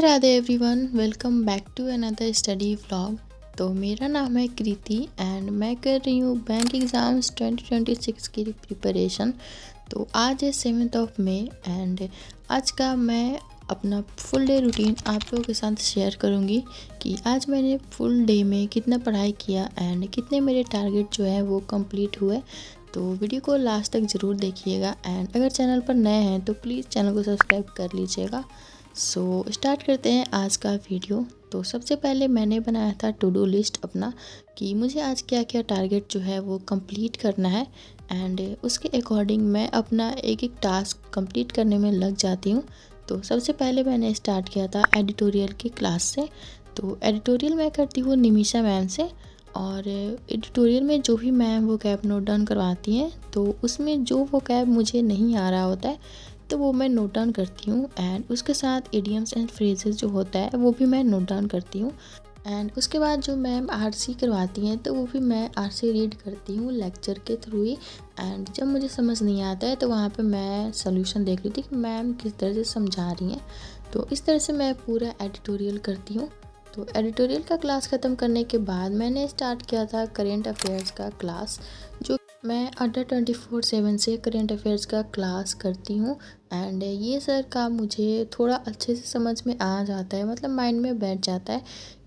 Radhe everyone, welcome back to another study vlog. तो मेरा नाम है कृति एंड मैं कर रही हूँ बैंक एग्ज़ाम्स 2026 की प्रिपरेशन। तो आज है 7th ऑफ मई एंड आज का मैं अपना फुल डे रूटीन आप लोगों के साथ शेयर करूँगी कि आज मैंने फुल डे में कितना पढ़ाई किया एंड कितने मेरे टारगेट जो है वो कंप्लीट हुए। तो वीडियो को लास्ट तक ज़रूर देखिएगा एंड अगर चैनल पर नए हैं तो प्लीज़ चैनल को सब्सक्राइब कर लीजिएगा। सो स्टार्ट करते हैं आज का वीडियो। तो सबसे पहले मैंने बनाया था टू डू लिस्ट अपना कि मुझे आज क्या क्या टारगेट जो है वो कंप्लीट करना है एंड उसके अकॉर्डिंग मैं अपना एक एक टास्क कंप्लीट करने में लग जाती हूँ। तो सबसे पहले मैंने स्टार्ट किया था एडिटोरियल की क्लास से। तो एडिटोरियल मैं करती हूँ निमिषा मैम से और एडिटोरियल में जो भी मैम वो कैब नोट डाउन करवाती हैं तो उसमें जो वो कैब मुझे नहीं आ रहा होता है तो वो मैं नोट डाउन करती हूँ एंड उसके साथ इडियम्स एंड फ्रेजेस जो होता है वो भी मैं नोट डाउन करती हूँ। एंड उसके बाद जो मैम आरसी करवाती हैं तो वो भी मैं आरसी रीड करती हूँ लेक्चर के थ्रू ही। एंड जब मुझे समझ नहीं आता है तो वहाँ पे मैं सोल्यूशन देख लेती कि मैम किस तरह से समझा रही हैं। तो इस तरह से मैं पूरा एडिटोरियल करती हूँ। तो एडिटोरियल का क्लास ख़त्म करने के बाद मैंने स्टार्ट किया था करेंट अफेयर्स का क्लास, जो मैं अंडर 24/7 से करेंट अफेयर्स का क्लास करती हूँ। एंड ये सर का मुझे थोड़ा अच्छे से समझ में आ जाता है, मतलब माइंड में बैठ जाता है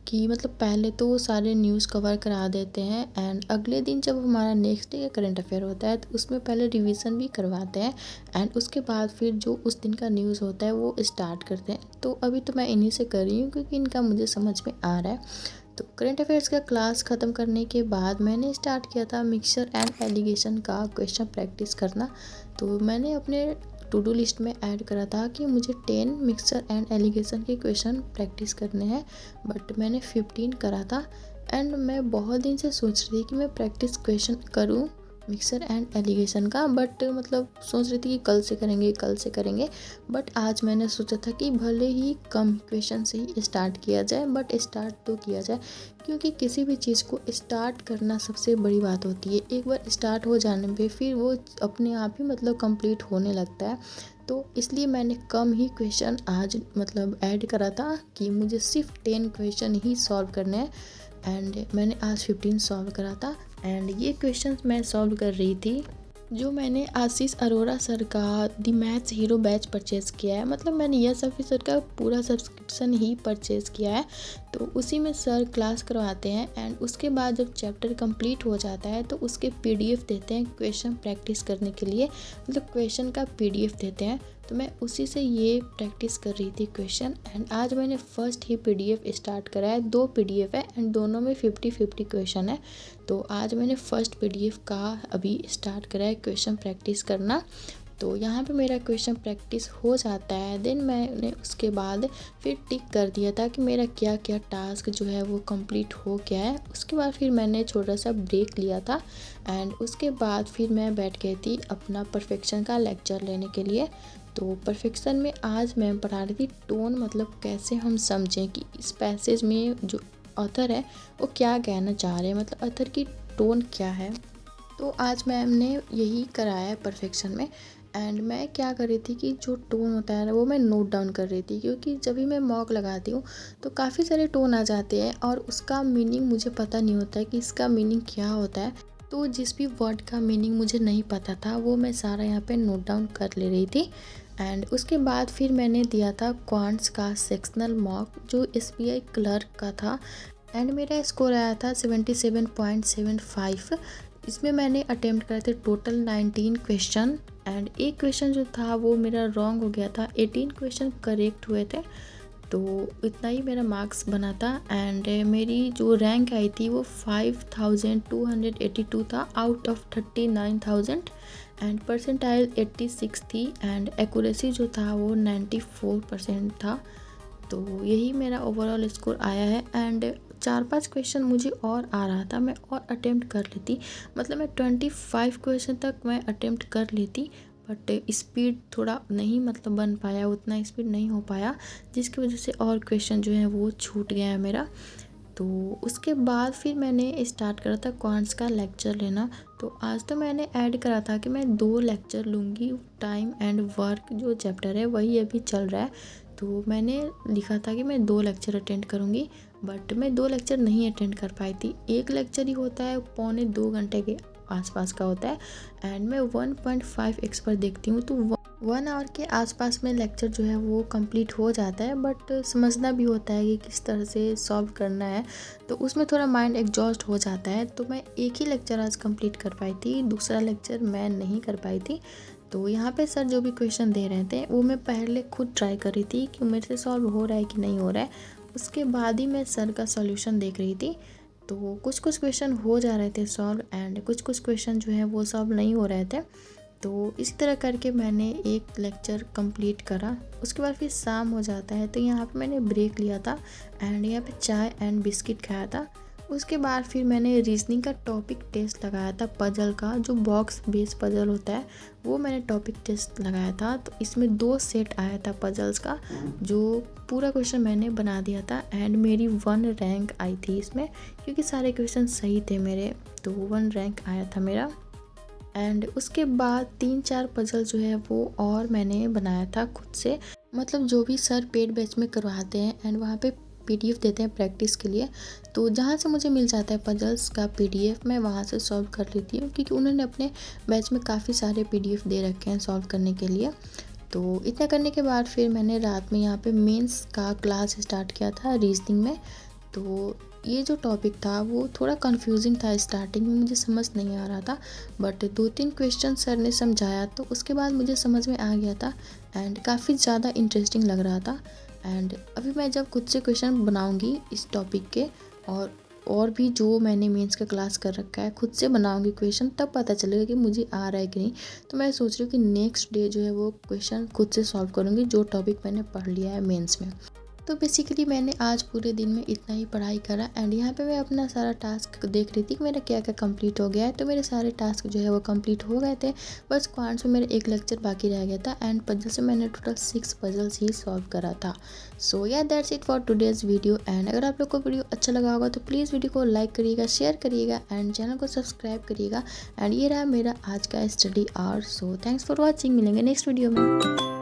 कि मतलब पहले तो वो सारे न्यूज़ कवर करा देते हैं एंड अगले दिन जब हमारा नेक्स्ट डे का करंट अफेयर होता है तो उसमें पहले रिवीजन भी करवाते हैं एंड उसके बाद फिर जो उस दिन का न्यूज़ होता है वो स्टार्ट करते हैं। तो अभी तो मैं इन्हीं से कर रही हूँ क्योंकि इनका मुझे समझ में आ रहा है। तो करंट अफेयर्स का क्लास ख़त्म करने के बाद मैंने स्टार्ट किया था मिक्सचर एंड एलिगेशन का क्वेश्चन प्रैक्टिस करना। तो मैंने अपने टू डू लिस्ट में ऐड करा था कि मुझे 10 मिक्सचर एंड एलिगेशन के क्वेश्चन प्रैक्टिस करने हैं, बट मैंने 15 करा था। एंड मैं बहुत दिन से सोच रही थी कि मैं प्रैक्टिस क्वेश्चन करूं मिक्सर एंड एलिगेशन का, बट मतलब सोच रही थी कि कल से करेंगे। बट आज मैंने सोचा था कि भले ही कम क्वेश्चन से ही स्टार्ट किया जाए बट स्टार्ट तो किया जाए, क्योंकि किसी भी चीज़ को स्टार्ट करना सबसे बड़ी बात होती है। एक बार स्टार्ट हो जाने पे फिर वो अपने आप ही मतलब कंप्लीट होने लगता है। तो इसलिए मैंने कम ही क्वेश्चन आज मतलब ऐड करा था कि मुझे सिर्फ 10 क्वेश्चन ही सॉल्व करने हैं एंड मैंने आज 15 सॉल्व करा था। एंड ये क्वेश्चंस मैं सॉल्व कर रही थी जो मैंने आशीष अरोड़ा सर का दी मैथ्स हीरो बैच परचेज़ किया है, मतलब मैंने यस ऑफिसर का पूरा सब्सक्रिप्शन ही परचेज़ किया है। तो उसी में सर क्लास करवाते हैं एंड उसके बाद जब चैप्टर कंप्लीट हो जाता है तो उसके पीडीएफ देते हैं क्वेश्चन प्रैक्टिस करने के लिए, मतलब क्वेश्चन का पीडीएफ देते हैं। तो मैं उसी से ये प्रैक्टिस कर रही थी क्वेश्चन एंड आज मैंने फर्स्ट ही पीडीएफ स्टार्ट करा है। 2 पीडीएफ है एंड दोनों में 50-50 क्वेश्चन है। तो आज मैंने फर्स्ट पीडीएफ का अभी स्टार्ट करा है क्वेश्चन प्रैक्टिस करना। तो यहाँ पे मेरा क्वेश्चन प्रैक्टिस हो जाता है, देन मैंने उसके बाद फिर टिक कर दिया था कि मेरा क्या क्या टास्क जो है वो कंप्लीट हो गया है। उसके बाद फिर मैंने छोटा सा ब्रेक लिया था एंड उसके बाद फिर मैं बैठ गई थी अपना परफेक्शन का लेक्चर लेने के लिए। तो परफेक्शन में आज मैं पढ़ा रही थी टोन, मतलब कैसे हम समझें कि इस पैसेज में जो ऑथर है वो क्या कहना चाह रहे हैं, मतलब ऑथर की टोन क्या है। तो आज मैम ने यही कराया है परफेक्शन में एंड मैं क्या कर रही थी कि जो टोन होता है ना वो मैं नोट डाउन कर रही थी, क्योंकि जब भी मैं मॉक लगाती हूँ तो काफ़ी सारे टोन आ जाते हैं और उसका मीनिंग मुझे पता नहीं होता है कि इसका मीनिंग क्या होता है। तो जिस भी वर्ड का मीनिंग मुझे नहीं पता था वो मैं सारा यहाँ पे नोट डाउन कर ले रही थी। एंड उसके बाद फिर मैंने दिया था क्वांट्स का सेक्शनल मॉक जो एसबीआई क्लर्क का था एंड मेरा स्कोर आया था 77.75। इसमें मैंने अटेम्प्ट करे थे टोटल 19 क्वेश्चन एंड एक क्वेश्चन जो था वो मेरा रॉन्ग हो गया था, 18 क्वेश्चन करेक्ट हुए थे। तो इतना ही मेरा मार्क्स बना था एंड मेरी जो रैंक आई थी वो 5282 था आउट ऑफ 39,000 एंड परसेंटाइल 86 थी एंड एक्यूरेसी जो था वो 94% था। तो यही मेरा ओवरऑल स्कोर आया है एंड 4-5 क्वेश्चन मुझे और आ रहा था, मैं और अटेम्प्ट कर लेती, मतलब मैं 25 क्वेश्चन तक मैं अटेम्प्ट कर लेती, बट स्पीड थोड़ा नहीं मतलब बन पाया, उतना स्पीड नहीं हो पाया जिसकी वजह से और क्वेश्चन जो है वो छूट गया है मेरा। तो उसके बाद फिर मैंने स्टार्ट करा था क्वांट्स का लेक्चर लेना। तो आज तो मैंने ऐड करा था कि मैं 2 लेक्चर लूँगी, टाइम एंड वर्क जो चैप्टर है वही अभी चल रहा है। तो मैंने लिखा था कि मैं 2 लेक्चर अटेंड करूँगी, बट मैं 2 लेक्चर नहीं अटेंड कर पाई थी। एक लेक्चर ही होता है, पौने 2 घंटे के आसपास का होता है एंड मैं 1.5x पर देखती हूँ, तो 1 आवर के आसपास में लेक्चर जो है वो कंप्लीट हो जाता है, बट समझना भी होता है कि किस तरह से सॉल्व करना है, तो उसमें थोड़ा माइंड एग्जॉस्ट हो जाता है। तो मैं एक ही लेक्चर आज कंप्लीट कर पाई थी, दूसरा लेक्चर मैं नहीं कर पाई थी। तो यहाँ पे सर जो भी क्वेश्चन दे रहे थे वो मैं पहले खुद ट्राई कर रही थी कि मेरे से सॉल्व हो रहा है कि नहीं हो रहा है, उसके बाद ही मैं सर का सॉल्यूशन देख रही थी। तो कुछ कुछ क्वेश्चन हो जा रहे थे सॉल्व एंड कुछ कुछ क्वेश्चन जो है वो सॉल्व नहीं हो रहे थे। तो इसी तरह करके मैंने एक लेक्चर कंप्लीट करा। उसके बाद फिर शाम हो जाता है, तो यहाँ पे मैंने ब्रेक लिया था एंड यहाँ पे चाय एंड बिस्किट खाया था। उसके बाद फिर मैंने रीजनिंग का टॉपिक टेस्ट लगाया था, पजल का जो बॉक्स बेस पजल होता है वो मैंने टॉपिक टेस्ट लगाया था। तो इसमें 2 सेट आया था पजल्स का, जो पूरा क्वेश्चन मैंने बना दिया था एंड मेरी 1 रैंक आई थी इसमें, क्योंकि सारे क्वेश्चन सही थे मेरे, तो 1 रैंक आया था मेरा। एंड उसके बाद 3-4 पजल जो है वो और मैंने बनाया था खुद से, मतलब जो भी सर पेड बैच में करवाते हैं एंड वहाँ पे पीडीएफ देते हैं प्रैक्टिस के लिए, तो जहाँ से मुझे मिल जाता है पजल्स का पीडीएफ मैं वहाँ से सॉल्व कर लेती हूँ, क्योंकि उन्होंने अपने बैच में काफ़ी सारे पीडीएफ दे रखे हैं सॉल्व करने के लिए। तो इतना करने के बाद फिर मैंने रात में यहाँ पे मेंस का क्लास स्टार्ट किया था रीजनिंग में। तो ये जो टॉपिक था वो थोड़ा कंफ्यूजिंग था, स्टार्टिंग में मुझे समझ नहीं आ रहा था, बट 2-3 क्वेश्चन सर ने समझाया तो उसके बाद मुझे समझ में आ गया था एंड काफ़ी ज़्यादा इंटरेस्टिंग लग रहा था। एंड अभी मैं जब खुद से क्वेश्चन बनाऊंगी इस टॉपिक के और भी जो मैंने मेंस का क्लास कर रखा है खुद से बनाऊंगी क्वेश्चन, तब पता चलेगा कि मुझे आ रहा है कि नहीं। तो मैं सोच रही हूँ कि नेक्स्ट डे जो है वो क्वेश्चन खुद से सॉल्व करूँगी जो टॉपिक मैंने पढ़ लिया है मेंस में। तो बेसिकली मैंने आज पूरे दिन में इतना ही पढ़ाई करा एंड यहाँ पे मैं अपना सारा टास्क देख रही थी कि मेरा क्या क्या कंप्लीट हो गया है। तो मेरे सारे टास्क जो है वो कंप्लीट हो गए थे, बस क्वांट्स में मेरा एक लेक्चर बाकी रह गया था एंड पजल से मैंने टोटल 6 पजल्स ही सॉल्व करा था। So yeah that's it for today's video. And अगर आप लोग को वीडियो अच्छा लगा होगा तो प्लीज़ वीडियो को लाइक करिएगा, शेयर करिएगा एंड चैनल को सब्सक्राइब करिएगा। एंड ये रहा मेरा आज का study hour. So thanks for watching, मिलेंगे नेक्स्ट वीडियो में।